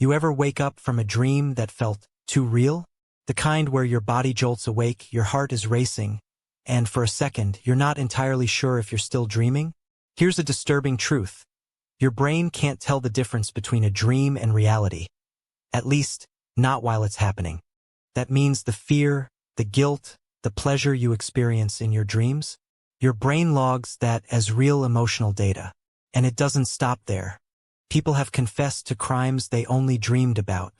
You ever wake up from a dream that felt too real? The kind where your body jolts awake, your heart is racing, and for a second, you're not entirely sure if you're still dreaming? Here's a disturbing truth. Your brain can't tell the difference between a dream and reality. At least, not while it's happening. That means the fear, the guilt, the pleasure you experience in your dreams, your brain logs that as real emotional data. And it doesn't stop there. People have confessed to crimes they only dreamed about.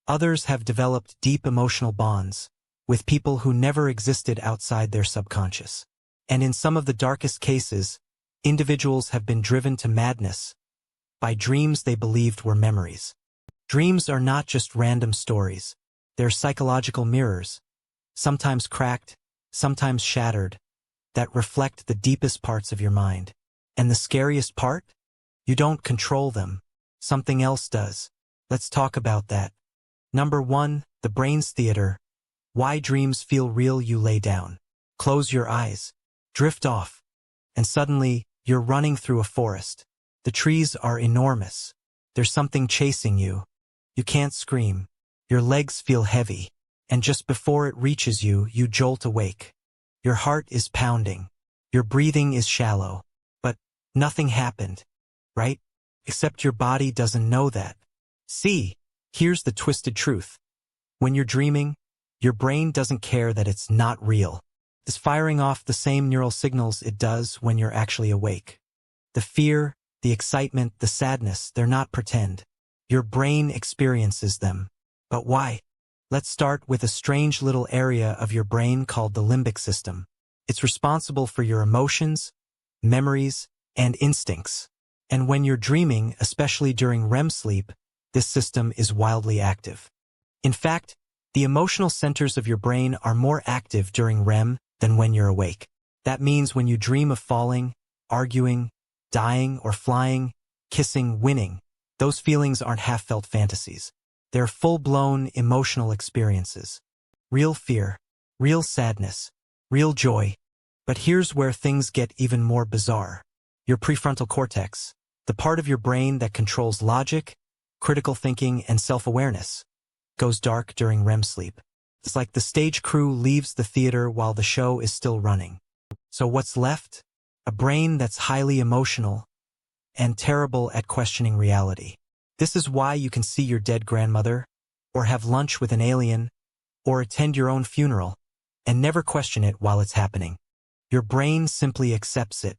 Others have developed deep emotional bonds with people who never existed outside their subconscious. And in some of the darkest cases, individuals have been driven to madness by dreams they believed were memories. Dreams are not just random stories. They're psychological mirrors, sometimes cracked, sometimes shattered, that reflect the deepest parts of your mind. And the scariest part? You don't control them. Something else does. Let's talk about that. Number 1, the brain's theater. Why dreams feel real. You lay down. Close your eyes. Drift off. And suddenly, you're running through a forest. The trees are enormous. There's something chasing you. You can't scream. Your legs feel heavy. And just before it reaches you, you jolt awake. Your heart is pounding. Your breathing is shallow. But nothing happened, right? Except your body doesn't know that. See, here's the twisted truth. When you're dreaming, your brain doesn't care that it's not real. It's firing off the same neural signals it does when you're actually awake. The fear, the excitement, the sadness, they're not pretend. Your brain experiences them. But why? Let's start with a strange little area of your brain called the limbic system. It's responsible for your emotions, memories, and instincts. And when you're dreaming, especially during REM sleep, this system is wildly active. In fact, the emotional centers of your brain are more active during REM than when you're awake. That means when you dream of falling, arguing, dying, or flying, kissing, winning, those feelings aren't half-felt fantasies. They're full-blown emotional experiences. Real fear, real sadness, real joy. But here's where things get even more bizarre. Your prefrontal cortex, the part of your brain that controls logic, critical thinking, and self-awareness, goes dark during REM sleep. It's like the stage crew leaves the theater while the show is still running. So what's left? A brain that's highly emotional and terrible at questioning reality. This is why you can see your dead grandmother, or have lunch with an alien, or attend your own funeral, and never question it while it's happening. Your brain simply accepts it.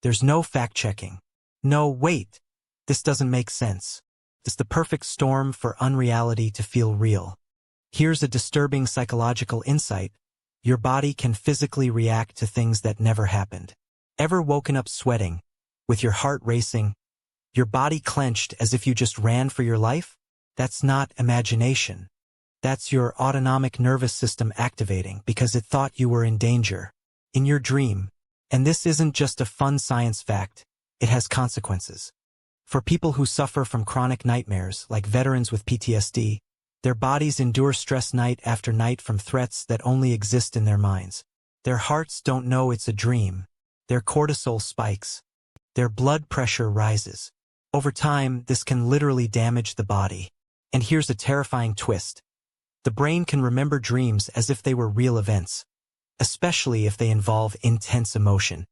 There's no fact-checking. No, wait, this doesn't make sense. It's the perfect storm for unreality to feel real. Here's a disturbing psychological insight. Your body can physically react to things that never happened. Ever woken up sweating, with your heart racing, your body clenched as if you just ran for your life? That's not imagination. That's your autonomic nervous system activating because it thought you were in danger. In your dream. And this isn't just a fun science fact. It has consequences. For people who suffer from chronic nightmares, like veterans with PTSD, their bodies endure stress night after night from threats that only exist in their minds. Their hearts don't know it's a dream. Their cortisol spikes. Their blood pressure rises. Over time, this can literally damage the body. And here's a terrifying twist. The brain can remember dreams as if they were real events, especially if they involve intense emotion.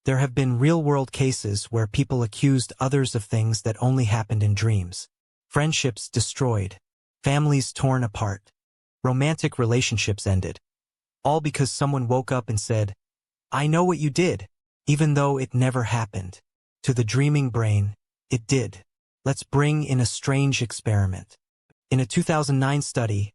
There have been real-world cases where people accused others of things that only happened in dreams. Friendships destroyed. Families torn apart. Romantic relationships ended. All because someone woke up and said, "I know what you did," even though it never happened. To the dreaming brain, it did. Let's bring in a strange experiment. In a 2009 study,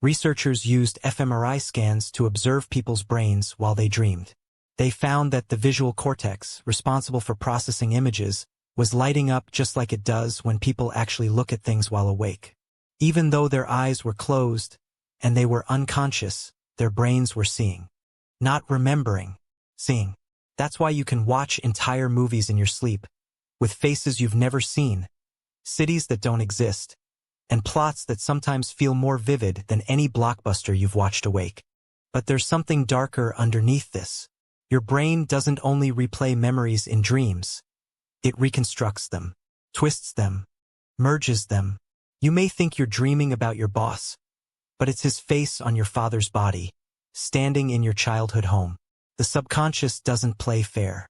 researchers used fMRI scans to observe people's brains while they dreamed. They found that the visual cortex, responsible for processing images, was lighting up just like it does when people actually look at things while awake. Even though their eyes were closed and they were unconscious, their brains were seeing. Not remembering, seeing. That's why you can watch entire movies in your sleep, with faces you've never seen, cities that don't exist, and plots that sometimes feel more vivid than any blockbuster you've watched awake. But there's something darker underneath this. Your brain doesn't only replay memories in dreams. It reconstructs them, twists them, merges them. You may think you're dreaming about your boss, but it's his face on your father's body, standing in your childhood home. The subconscious doesn't play fair.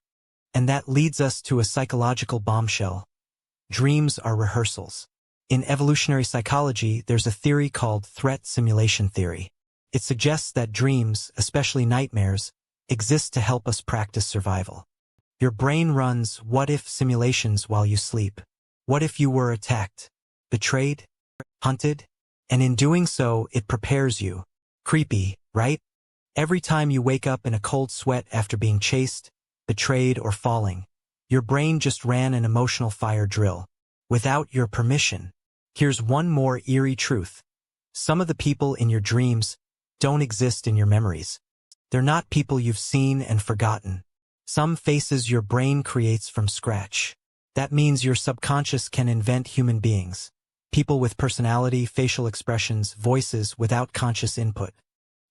And that leads us to a psychological bombshell. Dreams are rehearsals. In evolutionary psychology, there's a theory called threat simulation theory. It suggests that dreams, especially nightmares, exist to help us practice survival. Your brain runs what-if simulations while you sleep. What if you were attacked, betrayed, hunted? And in doing so, it prepares you. Creepy, right? Every time you wake up in a cold sweat after being chased, betrayed, or falling, your brain just ran an emotional fire drill. Without your permission. Here's one more eerie truth. Some of the people in your dreams don't exist in your memories. They're not people you've seen and forgotten. Some faces your brain creates from scratch. That means your subconscious can invent human beings. People with personality, facial expressions, voices without conscious input.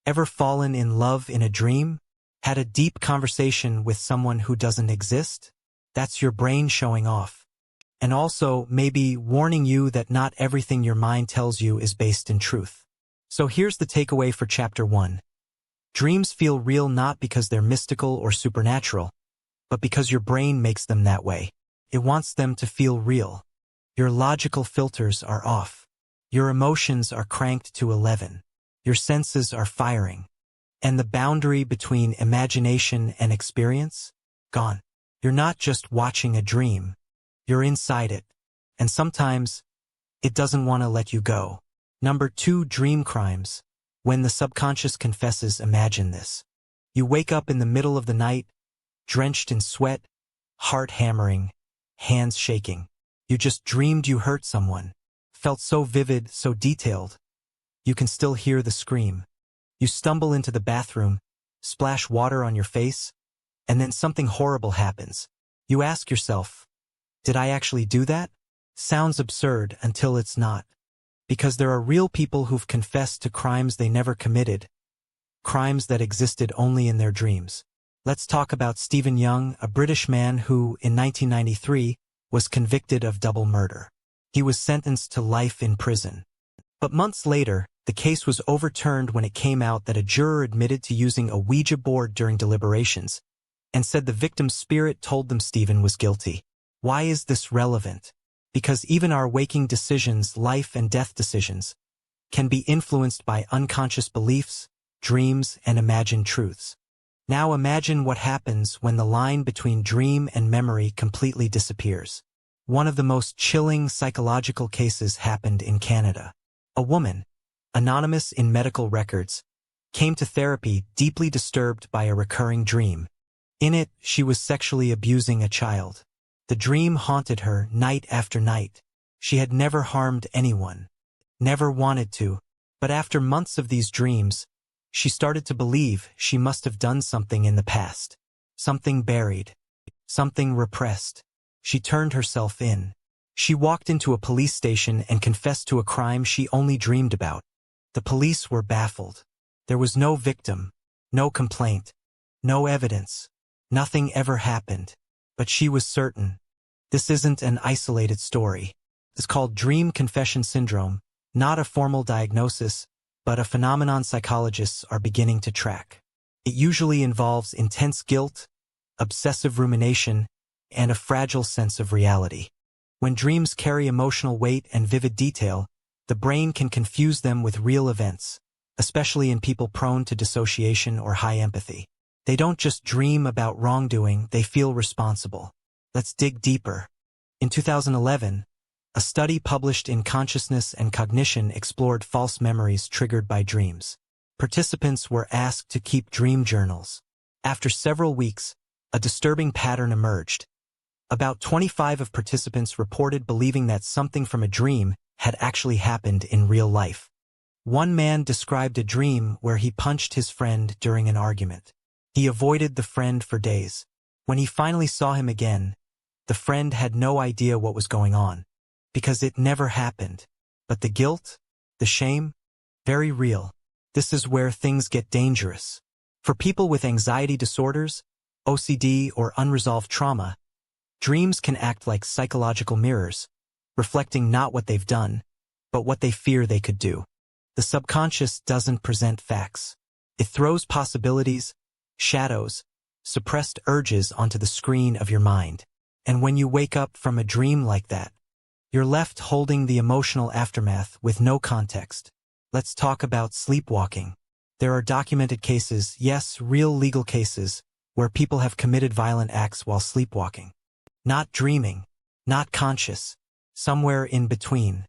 Ever fallen in love in a dream? Had a deep conversation with someone who doesn't exist? That's your brain showing off. And also, maybe warning you that not everything your mind tells you is based in truth. So here's the takeaway for Chapter 1. Dreams feel real not because they're mystical or supernatural, but because your brain makes them that way. It wants them to feel real. Your logical filters are off. Your emotions are cranked to 11. Your senses are firing. And the boundary between imagination and experience? Gone. You're not just watching a dream. You're inside it. And sometimes, it doesn't want to let you go. Number 2, dream crimes. When the subconscious confesses, imagine this. You wake up in the middle of the night, drenched in sweat, heart hammering, hands shaking. You just dreamed you hurt someone. Felt so vivid, so detailed. You can still hear the scream. You stumble into the bathroom, splash water on your face, and then something horrible happens. You ask yourself, did I actually do that? Sounds absurd until it's not. Because there are real people who've confessed to crimes they never committed, crimes that existed only in their dreams. Let's talk about Stephen Young, a British man who, in 1993, was convicted of double murder. He was sentenced to life in prison. But months later, the case was overturned when it came out that a juror admitted to using a Ouija board during deliberations and said the victim's spirit told them Stephen was guilty. Why is this relevant? Because even our waking decisions, life and death decisions, can be influenced by unconscious beliefs, dreams, and imagined truths. Now imagine what happens when the line between dream and memory completely disappears. One of the most chilling psychological cases happened in Canada. A woman, anonymous in medical records, came to therapy deeply disturbed by a recurring dream. In it, she was sexually abusing a child. The dream haunted her night after night. She had never harmed anyone, never wanted to, but after months of these dreams, she started to believe she must have done something in the past. Something buried. Something repressed. She turned herself in. She walked into a police station and confessed to a crime she only dreamed about. The police were baffled. There was no victim, no complaint, no evidence. Nothing ever happened. But she was certain. This isn't an isolated story. It's called dream confession syndrome, not a formal diagnosis, but a phenomenon psychologists are beginning to track. It usually involves intense guilt, obsessive rumination, and a fragile sense of reality. When dreams carry emotional weight and vivid detail, the brain can confuse them with real events, especially in people prone to dissociation or high empathy. They don't just dream about wrongdoing, they feel responsible. Let's dig deeper. In 2011, a study published in Consciousness and Cognition explored false memories triggered by dreams. Participants were asked to keep dream journals. After several weeks, a disturbing pattern emerged. About 25 of participants reported believing that something from a dream had actually happened in real life. One man described a dream where he punched his friend during an argument. He avoided the friend for days. When he finally saw him again, the friend had no idea what was going on, because it never happened. But the guilt, the shame, very real. This is where things get dangerous. For people with anxiety disorders, OCD, or unresolved trauma, dreams can act like psychological mirrors, reflecting not what they've done, but what they fear they could do. The subconscious doesn't present facts. It throws possibilities, shadows, suppressed urges onto the screen of your mind. And when you wake up from a dream like that, you're left holding the emotional aftermath with no context. Let's talk about sleepwalking. There are documented cases, yes, real legal cases, where people have committed violent acts while sleepwalking. Not dreaming, not conscious, somewhere in between.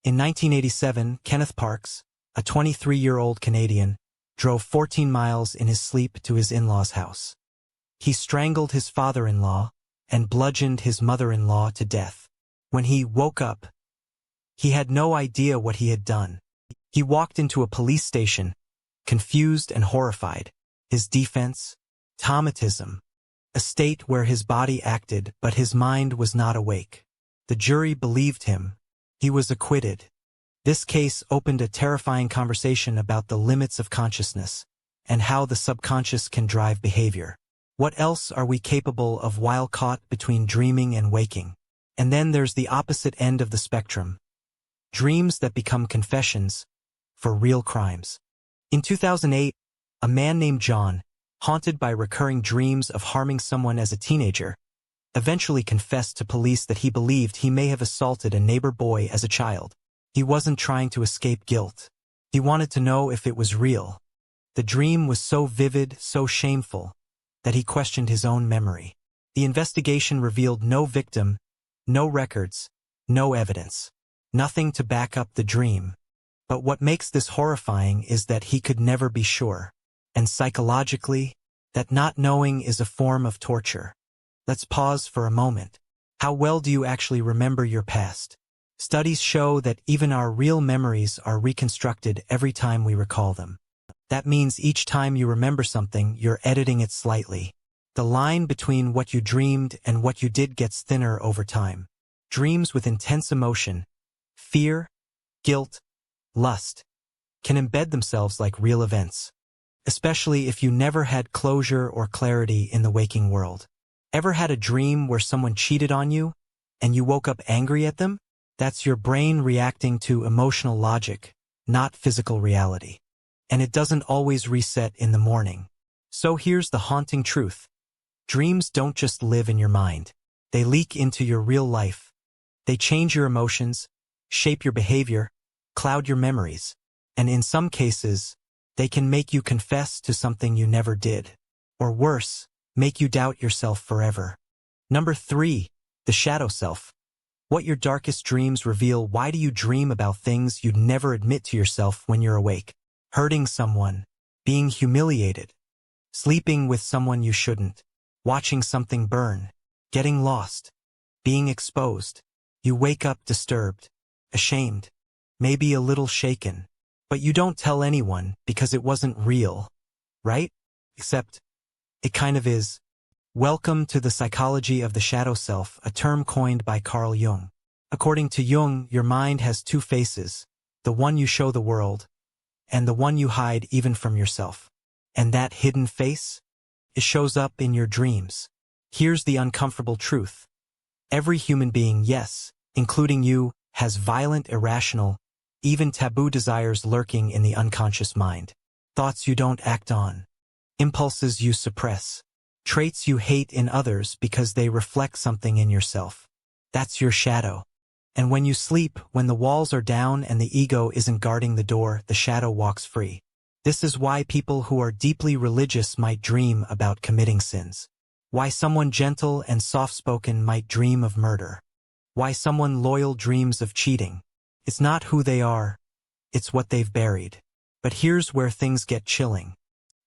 In 1987, Kenneth Parks, a 23-year-old Canadian, drove 14 miles in his sleep to his in-law's house. He strangled his father-in-law and bludgeoned his mother-in-law to death. When he woke up, he had no idea what he had done. He walked into a police station, confused and horrified. His defense? Automatism. A state where his body acted but his mind was not awake. The jury believed him. He was acquitted. This case opened a terrifying conversation about the limits of consciousness and how the subconscious can drive behavior. What else are we capable of while caught between dreaming and waking? And then there's the opposite end of the spectrum. Dreams that become confessions for real crimes. In 2008, a man named John, haunted by recurring dreams of harming someone as a teenager, eventually confessed to police that he believed he may have assaulted a neighbor boy as a child. He wasn't trying to escape guilt. He wanted to know if it was real. The dream was so vivid, so shameful, that he questioned his own memory. The investigation revealed no victim, no records, no evidence. Nothing to back up the dream. But what makes this horrifying is that he could never be sure. And psychologically, that not knowing is a form of torture. Let's pause for a moment. How well do you actually remember your past? Studies show that even our real memories are reconstructed every time we recall them. That means each time you remember something, you're editing it slightly. The line between what you dreamed and what you did gets thinner over time. Dreams with intense emotion, fear, guilt, lust, can embed themselves like real events, especially if you never had closure or clarity in the waking world. Ever had a dream where someone cheated on you and you woke up angry at them? That's your brain reacting to emotional logic, not physical reality. And it doesn't always reset in the morning. So here's the haunting truth. Dreams don't just live in your mind. They leak into your real life. They change your emotions, shape your behavior, cloud your memories, and in some cases, they can make you confess to something you never did. Or worse, make you doubt yourself forever. Number 3, the shadow self. What your darkest dreams reveal. Why do you dream about things you'd never admit to yourself when you're awake? Hurting someone, being humiliated, sleeping with someone you shouldn't, watching something burn, getting lost, being exposed. You wake up disturbed, ashamed, maybe a little shaken, but you don't tell anyone because it wasn't real, right? Except, it kind of is. Welcome to the psychology of the shadow self, a term coined by Carl Jung. According to Jung, your mind has 2 faces, the one you show the world, and the one you hide even from yourself. And that hidden face? It shows up in your dreams. Here's the uncomfortable truth. Every human being, yes, including you, has violent, irrational, even taboo desires lurking in the unconscious mind. Thoughts you don't act on. Impulses you suppress. Traits you hate in others because they reflect something in yourself. That's your shadow. And when you sleep, when the walls are down and the ego isn't guarding the door, the shadow walks free. This is why people who are deeply religious might dream about committing sins. Why someone gentle and soft-spoken might dream of murder. Why someone loyal dreams of cheating. It's not who they are, it's what they've buried. But here's where things get chilling.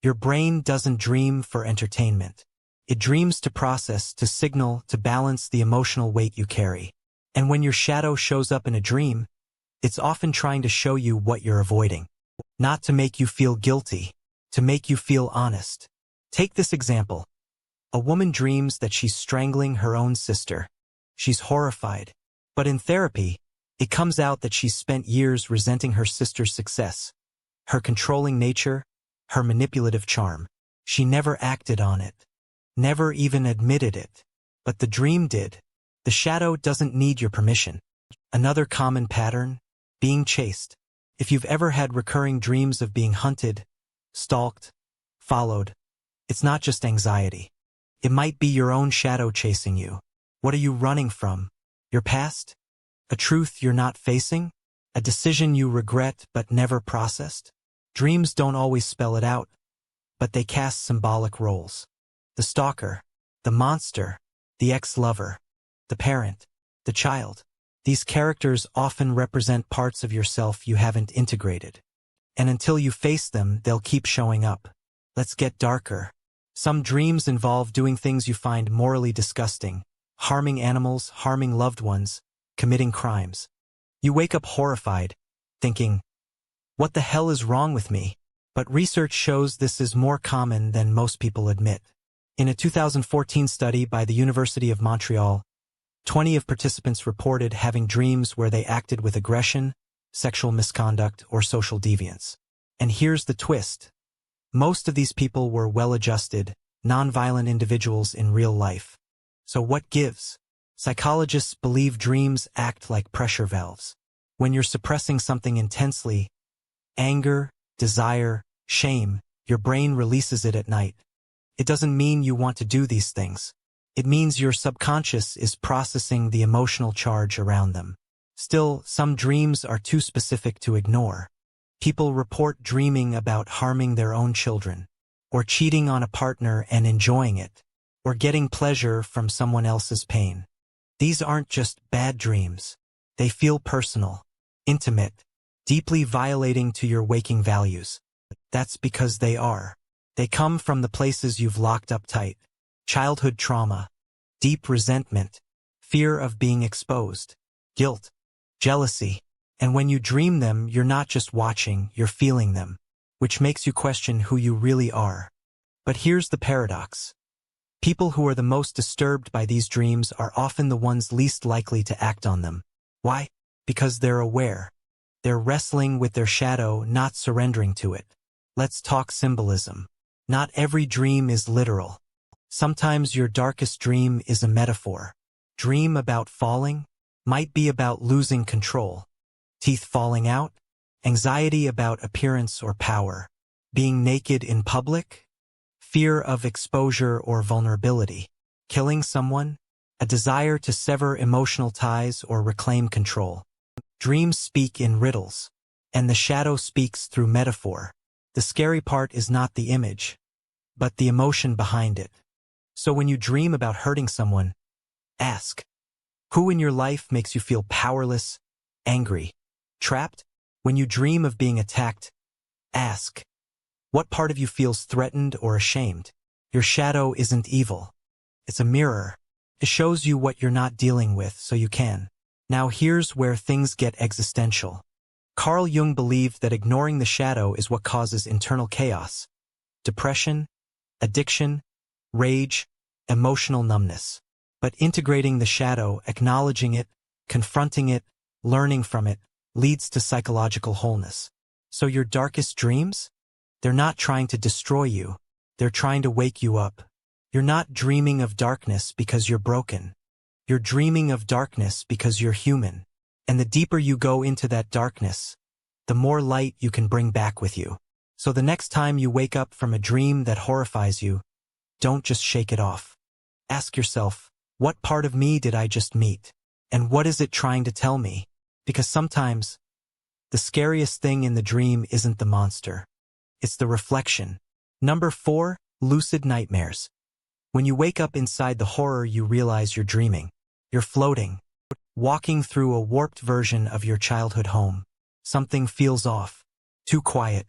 Your brain doesn't dream for entertainment. It dreams to process, to signal, to balance the emotional weight you carry. And when your shadow shows up in a dream, it's often trying to show you what you're avoiding. Not to make you feel guilty, to make you feel honest. Take this example. A woman dreams that she's strangling her own sister. She's horrified. But in therapy, it comes out that she's spent years resenting her sister's success, her controlling nature, her manipulative charm. She never acted on it. Never even admitted it. But the dream did. The shadow doesn't need your permission. Another common pattern? being chased. If you've ever had recurring dreams of being hunted, stalked, followed, it's not just anxiety. It might be your own shadow chasing you. What are you running from? Your past? A truth you're not facing? A decision you regret but never processed? Dreams don't always spell it out, but they cast symbolic roles. The stalker, the monster, the ex-lover, the parent, the child. These characters often represent parts of yourself you haven't integrated. And until you face them, they'll keep showing up. Let's get darker. Some dreams involve doing things you find morally disgusting, harming animals, harming loved ones, committing crimes. You wake up horrified, thinking, what the hell is wrong with me? But research shows this is more common than most people admit. In a 2014 study by the University of Montreal, 20 of participants reported having dreams where they acted with aggression, sexual misconduct, or social deviance. And here's the twist. Most of these people were well-adjusted, non-violent individuals in real life. So what gives? Psychologists believe dreams act like pressure valves. When you're suppressing something intensely, anger, desire, shame, your brain releases it at night. It doesn't mean you want to do these things. It means your subconscious is processing the emotional charge around them. Still, some dreams are too specific to ignore. People report dreaming about harming their own children, or cheating on a partner and enjoying it, or getting pleasure from someone else's pain. These aren't just bad dreams. They feel personal, intimate, deeply violating to your waking values. That's because they are. They come from the places you've locked up tight. Childhood trauma, deep resentment, fear of being exposed, guilt, jealousy. And when you dream them, you're not just watching, you're feeling them, which makes you question who you really are. But here's the paradox. People who are the most disturbed by these dreams are often the ones least likely to act on them. Why? Because they're aware. They're wrestling with their shadow, not surrendering to it. Let's talk symbolism. Not every dream is literal. Sometimes your darkest dream is a metaphor. Dream about falling might be about losing control. Teeth falling out, anxiety about appearance or power. Being naked in public, fear of exposure or vulnerability. Killing someone, a desire to sever emotional ties or reclaim control. Dreams speak in riddles, and the shadow speaks through metaphor. The scary part is not the image, but the emotion behind it. So when you dream about hurting someone, ask, who in your life makes you feel powerless, angry, trapped? When you dream of being attacked, ask, what part of you feels threatened or ashamed? Your shadow isn't evil. It's a mirror. It shows you what you're not dealing with so you can. Now here's where things get existential. Carl Jung believed that ignoring the shadow is what causes internal chaos, depression, addiction, rage, emotional numbness. But integrating the shadow, acknowledging it, confronting it, learning from it, leads to psychological wholeness. So your darkest dreams? They're not trying to destroy you. They're trying to wake you up. You're not dreaming of darkness because you're broken. You're dreaming of darkness because you're human. And the deeper you go into that darkness, the more light you can bring back with you. So the next time you wake up from a dream that horrifies you, don't just shake it off. Ask yourself, what part of me did I just meet? And what is it trying to tell me? Because sometimes, the scariest thing in the dream isn't the monster. It's the reflection. Number 4, lucid nightmares. When you wake up inside the horror, you realize you're dreaming. You're floating, walking through a warped version of your childhood home. Something feels off, too quiet,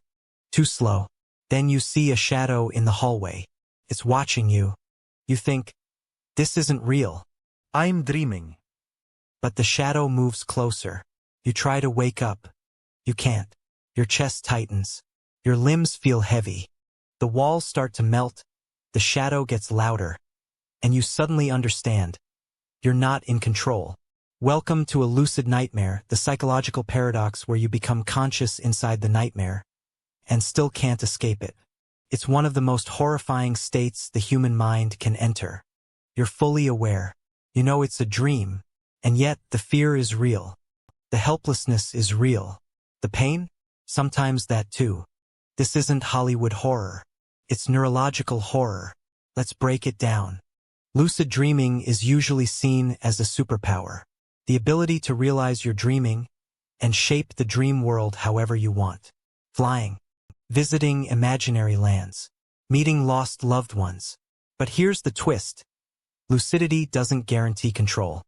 too slow. Then you see a shadow in the hallway. It's watching you. You think, this isn't real. I'm dreaming. But the shadow moves closer. You try to wake up. You can't. Your chest tightens. Your limbs feel heavy. The walls start to melt. The shadow gets louder. And you suddenly understand. You're not in control. Welcome to a lucid nightmare, the psychological paradox where you become conscious inside the nightmare and still can't escape it. It's one of the most horrifying states the human mind can enter. You're fully aware. You know it's a dream, and yet the fear is real. The helplessness is real. The pain? Sometimes that too. This isn't Hollywood horror. It's neurological horror. Let's break it down. Lucid dreaming is usually seen as a superpower. The ability to realize your dreaming and shape the dream world however you want. Flying. Visiting imaginary lands. Meeting lost loved ones. But here's the twist. Lucidity doesn't guarantee control.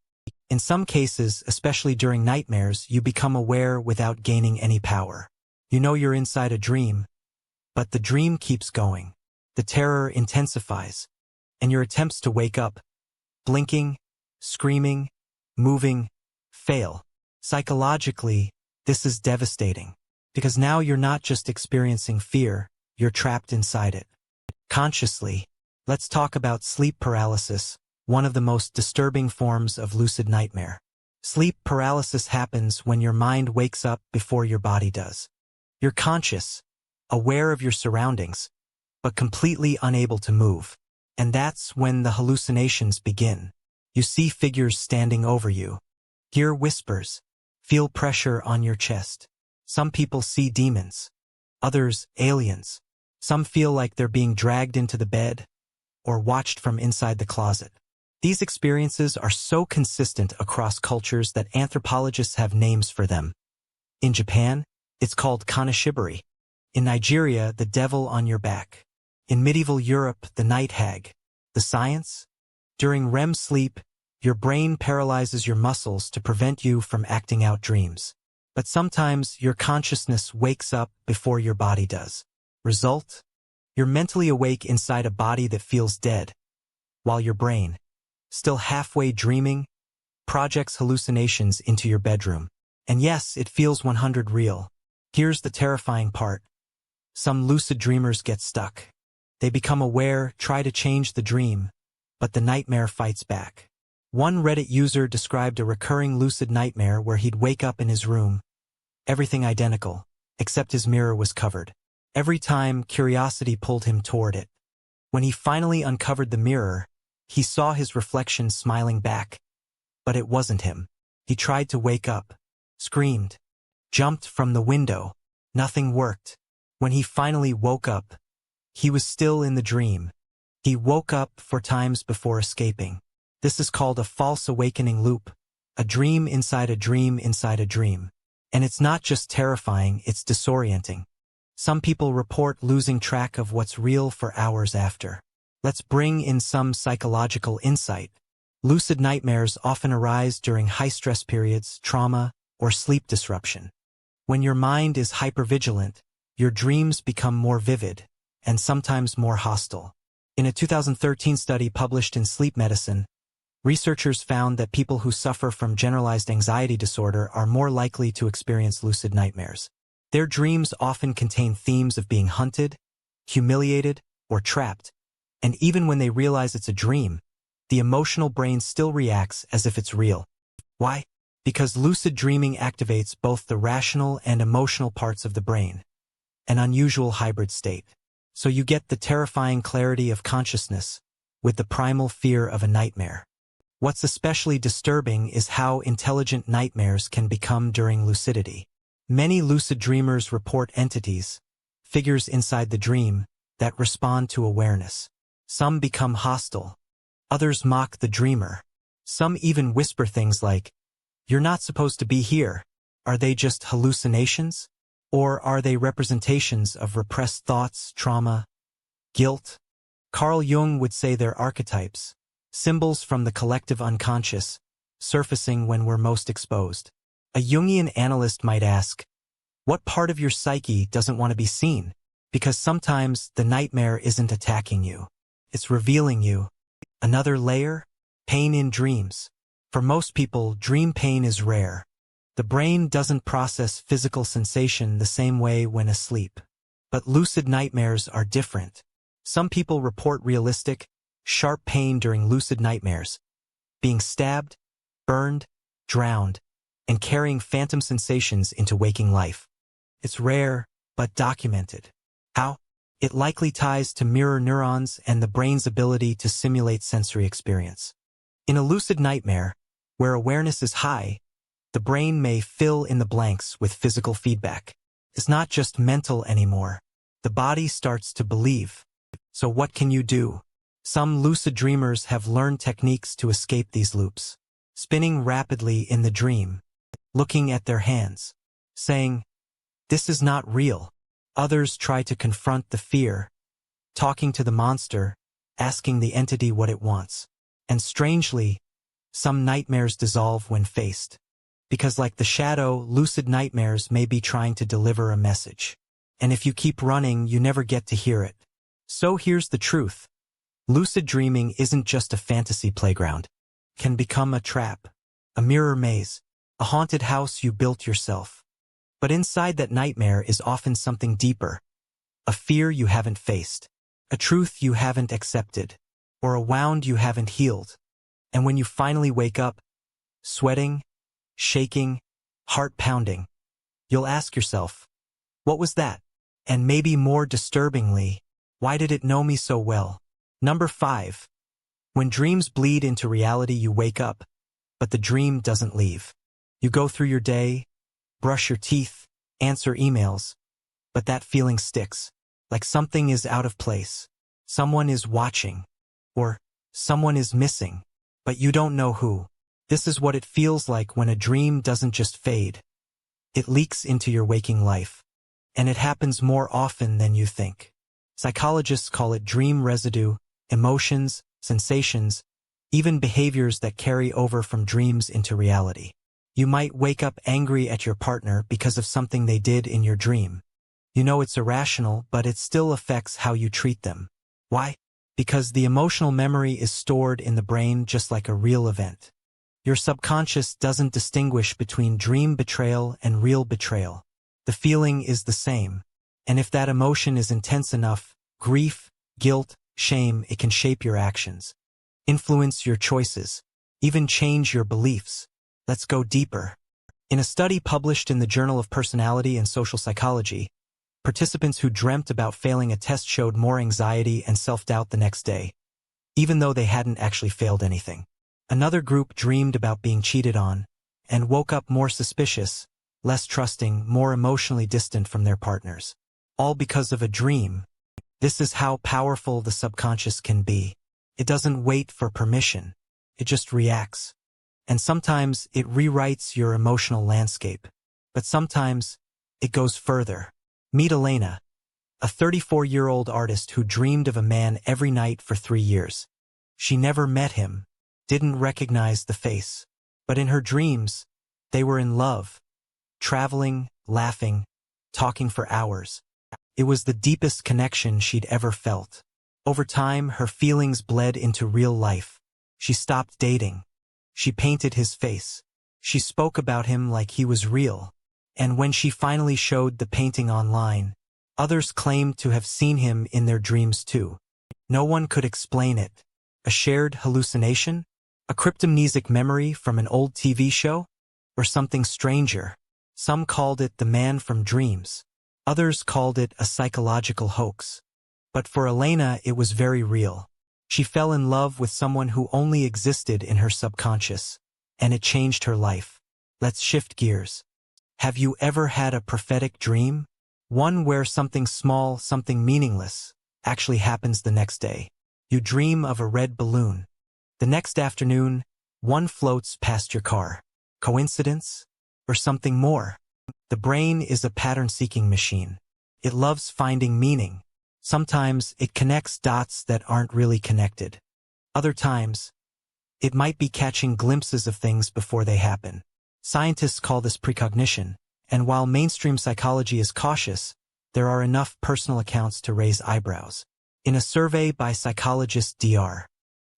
In some cases, especially during nightmares, you become aware without gaining any power. You know you're inside a dream, but the dream keeps going. The terror intensifies, and your attempts to wake up, blinking, screaming, moving, fail. Psychologically, this is devastating, because now you're not just experiencing fear, you're trapped inside it. Consciously, let's talk about sleep paralysis, one of the most disturbing forms of lucid nightmare. Sleep paralysis happens when your mind wakes up before your body does. You're conscious, aware of your surroundings, but completely unable to move. And that's when the hallucinations begin. You see figures standing over you, hear whispers, feel pressure on your chest. Some people see demons, others aliens. Some feel like they're being dragged into the bed or watched from inside the closet. These experiences are so consistent across cultures that anthropologists have names for them. In Japan, it's called kanashibari. In Nigeria, the devil on your back. In medieval Europe, the night hag. The science? During REM sleep, your brain paralyzes your muscles to prevent you from acting out dreams. But sometimes your consciousness wakes up before your body does. Result? You're mentally awake inside a body that feels dead, while your brain, still halfway dreaming, projects hallucinations into your bedroom. And yes, it feels 100 real. Here's the terrifying part. Some lucid dreamers get stuck. They become aware, try to change the dream, but the nightmare fights back. One Reddit user described a recurring lucid nightmare where he'd wake up in his room, everything identical, except his mirror was covered. Every time, curiosity pulled him toward it. When he finally uncovered the mirror, he saw his reflection smiling back. But it wasn't him. He tried to wake up, screamed, jumped from the window. Nothing worked. When he finally woke up, he was still in the dream. He woke up 4 times before escaping. This is called a false awakening loop, a dream inside a dream inside a dream. And it's not just terrifying, it's disorienting. Some people report losing track of what's real for hours after. Let's bring in some psychological insight. Lucid nightmares often arise during high-stress periods, trauma, or sleep disruption. When your mind is hypervigilant, your dreams become more vivid, and sometimes more hostile. In a 2013 study published in Sleep Medicine, researchers found that people who suffer from generalized anxiety disorder are more likely to experience lucid nightmares. Their dreams often contain themes of being hunted, humiliated, or trapped, and even when they realize it's a dream, the emotional brain still reacts as if it's real. Why? Because lucid dreaming activates both the rational and emotional parts of the brain, an unusual hybrid state. So you get the terrifying clarity of consciousness with the primal fear of a nightmare. What's especially disturbing is how intelligent nightmares can become during lucidity. Many lucid dreamers report entities, figures inside the dream, that respond to awareness. Some become hostile. Others mock the dreamer. Some even whisper things like, "You're not supposed to be here." Are they just hallucinations? Or are they representations of repressed thoughts, trauma, guilt? Carl Jung would say they're archetypes, symbols from the collective unconscious, surfacing when we're most exposed. A Jungian analyst might ask, what part of your psyche doesn't want to be seen? Because sometimes the nightmare isn't attacking you. It's revealing you. Another layer? Pain in dreams. For most people, dream pain is rare. The brain doesn't process physical sensation the same way when asleep. But lucid nightmares are different. Some people report realistic, sharp pain during lucid nightmares, being stabbed, burned, drowned, and carrying phantom sensations into waking life. It's rare, but documented. How? It likely ties to mirror neurons and the brain's ability to simulate sensory experience. In a lucid nightmare, where awareness is high, The brain may fill in the blanks with physical feedback. It's not just mental anymore. The body starts to believe. So what can you do? Some lucid dreamers have learned techniques to escape these loops. Spinning rapidly in the dream, looking at their hands, saying, "This is not real." Others try to confront the fear, talking to the monster, asking the entity what it wants. And strangely, some nightmares dissolve when faced. Because like the shadow, lucid nightmares may be trying to deliver a message. And if you keep running, you never get to hear it. So here's the truth. Lucid dreaming isn't just a fantasy playground. It can become a trap, a mirror maze, a haunted house you built yourself. But inside that nightmare is often something deeper. A fear you haven't faced, a truth you haven't accepted, or a wound you haven't healed. And when you finally wake up, sweating, shaking, heart pounding, you'll ask yourself, what was that? And maybe more disturbingly, why did it know me so well? Number 5. When dreams bleed into reality, you wake up, but the dream doesn't leave. You go through your day, brush your teeth, answer emails, but that feeling sticks, like something is out of place. Someone is watching, or someone is missing, but you don't know who. This is what it feels like when a dream doesn't just fade. It leaks into your waking life, and it happens more often than you think. Psychologists call it dream residue, emotions, sensations, even behaviors that carry over from dreams into reality. You might wake up angry at your partner because of something they did in your dream. You know it's irrational, but it still affects how you treat them. Why? Because the emotional memory is stored in the brain just like a real event. Your subconscious doesn't distinguish between dream betrayal and real betrayal. The feeling is the same. And if that emotion is intense enough, grief, guilt, shame, it can shape your actions, influence your choices, even change your beliefs. Let's go deeper. In a study published in the Journal of Personality and Social Psychology, participants who dreamt about failing a test showed more anxiety and self-doubt the next day, even though they hadn't actually failed anything. Another group dreamed about being cheated on and woke up more suspicious, less trusting, more emotionally distant from their partners. All because of a dream. This is how powerful the subconscious can be. It doesn't wait for permission. It just reacts. And sometimes it rewrites your emotional landscape. But sometimes it goes further. Meet Elena, a 34-year-old artist who dreamed of a man every night for 3 years. She never met him, didn't recognize the face. But in her dreams, they were in love, traveling, laughing, talking for hours. It was the deepest connection she'd ever felt. Over time, her feelings bled into real life. She stopped dating. She painted his face. She spoke about him like he was real. And when she finally showed the painting online, others claimed to have seen him in their dreams too. No one could explain it. A shared hallucination? A cryptomnesic memory from an old TV show? Or something stranger? Some called it the man from dreams. Others called it a psychological hoax. But for Elena, it was very real. She fell in love with someone who only existed in her subconscious, and it changed her life. Let's shift gears. Have you ever had a prophetic dream? One where something small, something meaningless, actually happens the next day. You dream of a red balloon. The next afternoon, one floats past your car. Coincidence? Or something more? The brain is a pattern-seeking machine. It loves finding meaning. Sometimes it connects dots that aren't really connected. Other times, it might be catching glimpses of things before they happen. Scientists call this precognition, and while mainstream psychology is cautious, there are enough personal accounts to raise eyebrows. In a survey by psychologist Dr.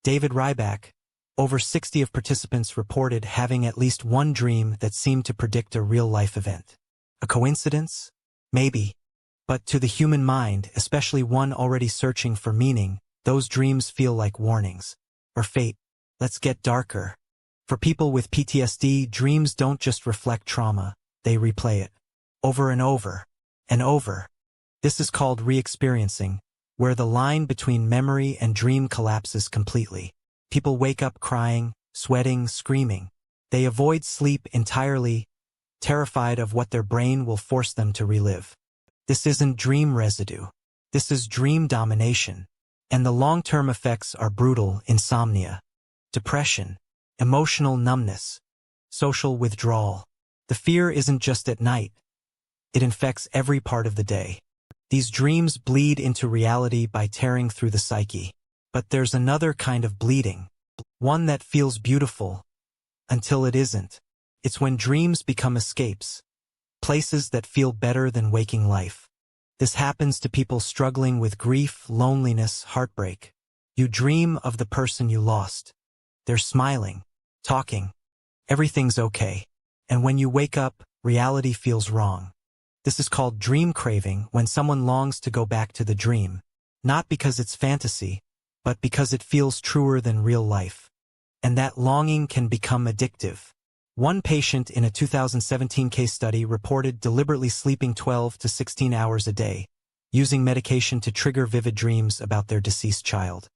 David Ryback, over 60 of participants reported having at least one dream that seemed to predict a real-life event. A coincidence? Maybe. But to the human mind, especially one already searching for meaning, those dreams feel like warnings. Or fate. Let's get darker. For people with PTSD, dreams don't just reflect trauma, they replay it. Over and over. And over. This is called re-experiencing, where the line between memory and dream collapses completely. People wake up crying, sweating, screaming. They avoid sleep entirely, terrified of what their brain will force them to relive. This isn't dream residue. This is dream domination. And the long-term effects are brutal: insomnia, depression, emotional numbness, social withdrawal. The fear isn't just at night. It infects every part of the day. These dreams bleed into reality by tearing through the psyche. But there's another kind of bleeding, one that feels beautiful until it isn't. It's when dreams become escapes, places that feel better than waking life. This happens to people struggling with grief, loneliness, heartbreak. You dream of the person you lost. They're smiling, talking. Everything's okay. And when you wake up, reality feels wrong. This is called dream craving, when someone longs to go back to the dream, not because it's fantasy, but because it feels truer than real life. And that longing can become addictive. One patient in a 2017 case study reported deliberately sleeping 12 to 16 hours a day, using medication to trigger vivid dreams about their deceased child.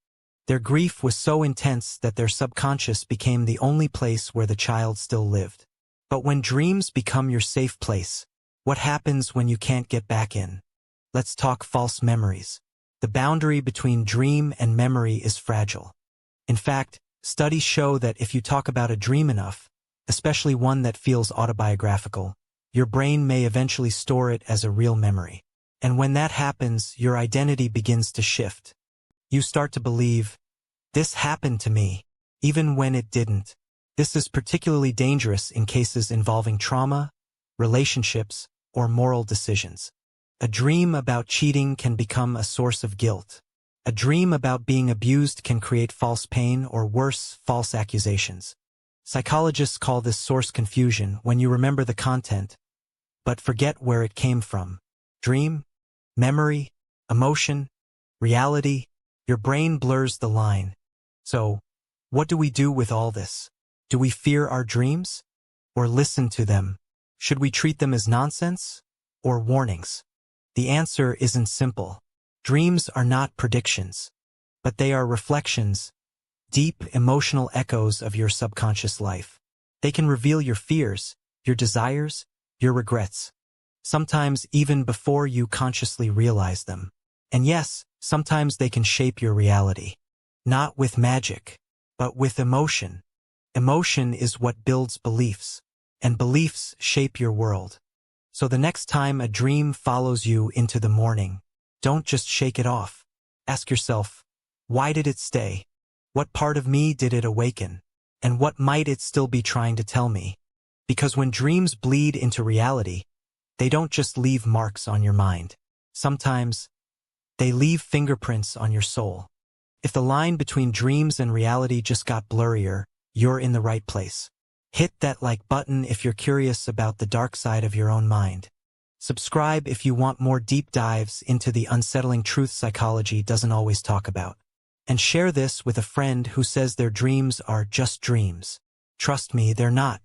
Their grief was so intense that their subconscious became the only place where the child still lived. But when dreams become your safe place, what happens when you can't get back in? Let's talk false memories. The boundary between dream and memory is fragile. In fact, studies show that if you talk about a dream enough, especially one that feels autobiographical, your brain may eventually store it as a real memory. And when that happens, your identity begins to shift. You start to believe, this happened to me, even when it didn't. This is particularly dangerous in cases involving trauma, relationships, or moral decisions. A dream about cheating can become a source of guilt. A dream about being abused can create false pain, or worse, false accusations. Psychologists call this source confusion, when you remember the content, but forget where it came from. Dream, memory, emotion, reality, your brain blurs the line. So, what do we do with all this? Do we fear our dreams? Or listen to them? Should we treat them as nonsense? Or warnings? The answer isn't simple. Dreams are not predictions, but they are reflections, deep emotional echoes of your subconscious life. They can reveal your fears, your desires, your regrets, sometimes even before you consciously realize them. And yes, sometimes they can shape your reality. Not with magic, but with emotion. Emotion is what builds beliefs, and beliefs shape your world. So the next time a dream follows you into the morning, don't just shake it off. Ask yourself, why did it stay? What part of me did it awaken? And what might it still be trying to tell me? Because when dreams bleed into reality, they don't just leave marks on your mind. Sometimes, they leave fingerprints on your soul. If the line between dreams and reality just got blurrier, you're in the right place. Hit that like button if you're curious about the dark side of your own mind. Subscribe if you want more deep dives into the unsettling truth psychology doesn't always talk about. And share this with a friend who says their dreams are just dreams. Trust me, they're not.